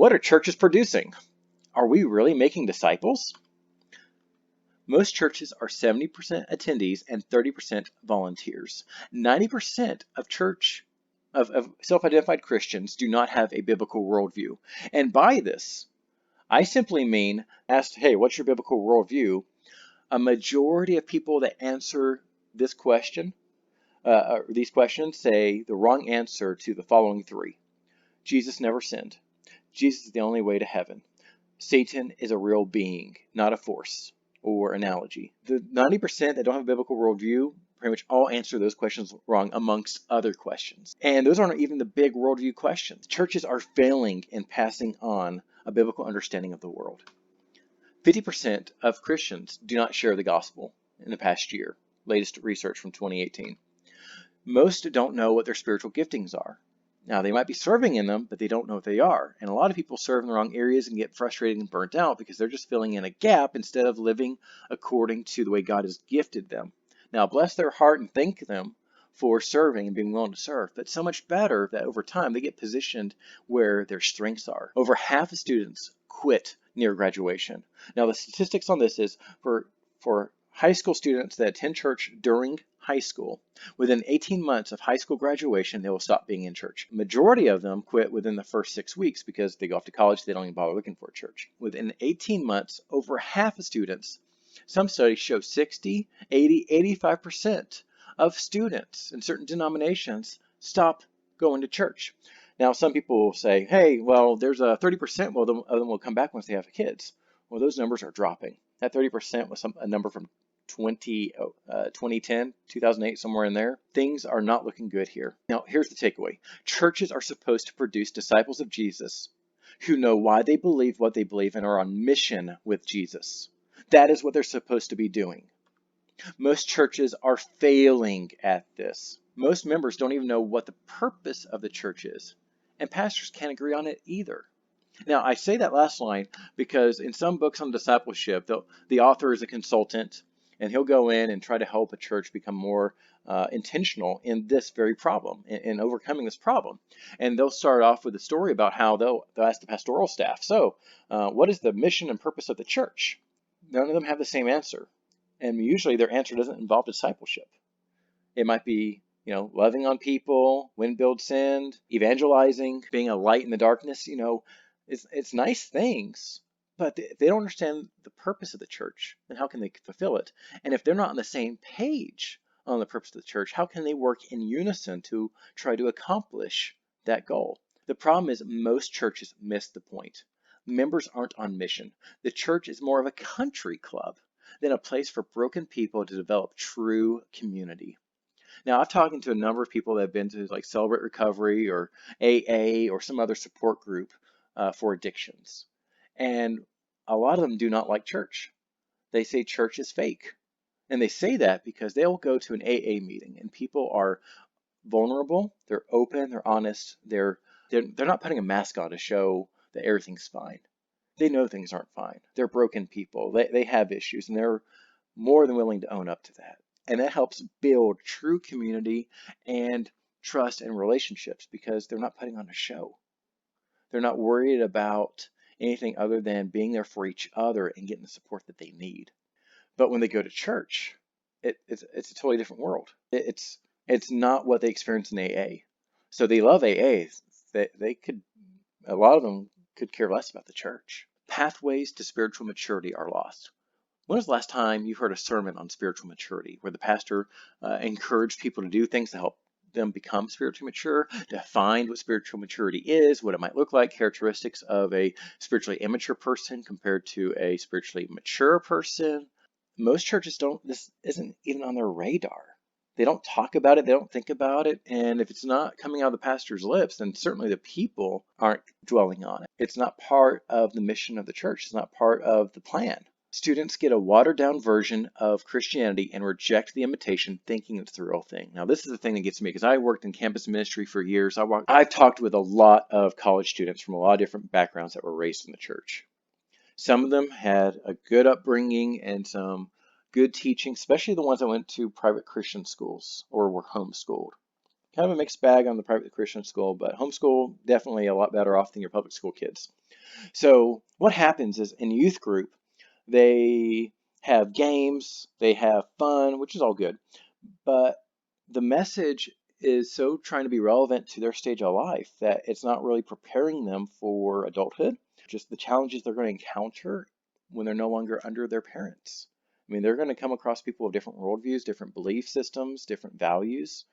What are churches producing? Are we really making disciples? Most churches are 70% attendees and 30% volunteers. 90% of self-identified Christians do not have a biblical worldview. And by this, I simply mean, asked, hey, what's your biblical worldview? A majority of people that answer this question, these questions, say the wrong answer to the following three. Jesus never sinned. Jesus is the only way to heaven. Satan is a real being, not a force or analogy. The 90% that don't have a biblical worldview pretty much all answer those questions wrong, amongst other questions. And those aren't even the big worldview questions. Churches are failing in passing on a biblical understanding of the world. 50% of Christians do not share the gospel in the past year, latest research from 2018. Most don't know what their spiritual giftings are. Now, they might be serving in them, but they don't know what they are. And a lot of people serve in the wrong areas and get frustrated and burnt out because they're just filling in a gap instead of living according to the way God has gifted them. Now, bless their heart and thank them for serving and being willing to serve, but so much better that over time they get positioned where their strengths are. Over half of students quit near graduation. Now, the statistics on this is for high school students that attend church during high school, within 18 months of high school graduation, they will stop being in church. Majority of them quit within the first 6 weeks because they go off to college, they don't even bother looking for a church. Within 18 months, over half of students, some studies show 60, 80, 85% of students in certain denominations stop going to church. Now, some people will say, hey, well, there's a 30% of them will come back once they have kids. Well, those numbers are dropping. That 30% was a number from 2010, 2008, somewhere in there. Things are not looking good here. Now, here's the takeaway. Churches are supposed to produce disciples of Jesus who know why they believe what they believe and are on mission with Jesus. That is what they're supposed to be doing. Most churches are failing at this. Most members don't even know what the purpose of the church is, and pastors can't agree on it either. Now, I say that last line because in some books on discipleship, the author is a consultant, and he'll go in and try to help a church become more intentional in this very problem, in overcoming this problem. And they'll start off with a story about how they'll ask the pastoral staff, so what is the mission and purpose of the church? None of them have the same answer. And usually their answer doesn't involve discipleship. It might be, loving on people, win, build, send, evangelizing, being a light in the darkness. It's nice things, but if they don't understand the purpose of the church, then how can they fulfill it? And if they're not on the same page on the purpose of the church, how can they work in unison to try to accomplish that goal? The problem is most churches miss the point. Members aren't on mission. The church is more of a country club than a place for broken people to develop true community. Now, I've talked to a number of people that have been to like Celebrate Recovery or AA or some other support group for addictions. And a lot of them do not like church. They say church is fake. And they say that because they'll go to an AA meeting and people are vulnerable, they're open, they're honest, they're not putting a mask on to show that everything's fine. They know things aren't fine. They're broken people. They have issues and they're more than willing to own up to that. And that helps build true community and trust and relationships because they're not putting on a show. They're not worried about anything other than being there for each other and getting the support that they need. But when they go to church, it's a totally different world. It's not what they experience in AA. So they love AA. A lot of them could care less about the church. Pathways to spiritual maturity are lost. When was the last time you heard a sermon on spiritual maturity where the pastor encouraged people to do things to help them become spiritually mature, to find what spiritual maturity is, what it might look like, characteristics of a spiritually immature person compared to a spiritually mature person? Most churches this isn't even on their radar. They don't talk about it, they don't think about it, and if it's not coming out of the pastor's lips, then certainly the people aren't dwelling on it. It's not part of the mission of the church, it's not part of the plan. Students get a watered-down version of Christianity and reject the imitation, thinking it's the real thing. Now, this is the thing that gets me, because I worked in campus ministry for years. I've talked with a lot of college students from a lot of different backgrounds that were raised in the church. Some of them had a good upbringing and some good teaching, especially the ones that went to private Christian schools or were homeschooled. kind of a mixed bag on the private Christian school, but homeschool definitely a lot better off than your public school kids. So what happens is in youth group, they have games, they have fun, which is all good, but the message is so trying to be relevant to their stage of life that it's not really preparing them for adulthood, just the challenges they're going to encounter when they're no longer under their parents. I mean, they're going to come across people of different worldviews, different belief systems, different values,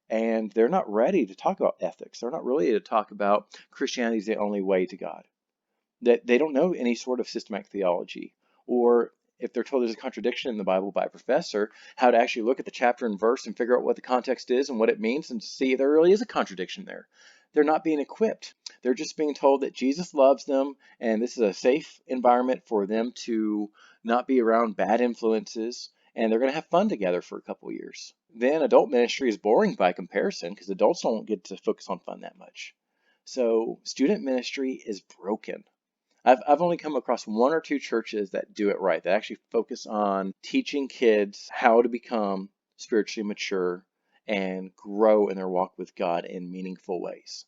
and they're not ready to talk about ethics. They're not really to talk about Christianity is the only way to God. That they don't know any sort of systematic theology, or if they're told there's a contradiction in the Bible by a professor, how to actually look at the chapter and verse and figure out what the context is and what it means and see if there really is a contradiction there. They're not being equipped. They're just being told that Jesus loves them and this is a safe environment for them to not be around bad influences, and they're going to have fun together for a couple years. Then adult ministry is boring by comparison because adults don't get to focus on fun that much. So student ministry is broken. I've only come across one or two churches that do it right, that actually focus on teaching kids how to become spiritually mature and grow in their walk with God in meaningful ways.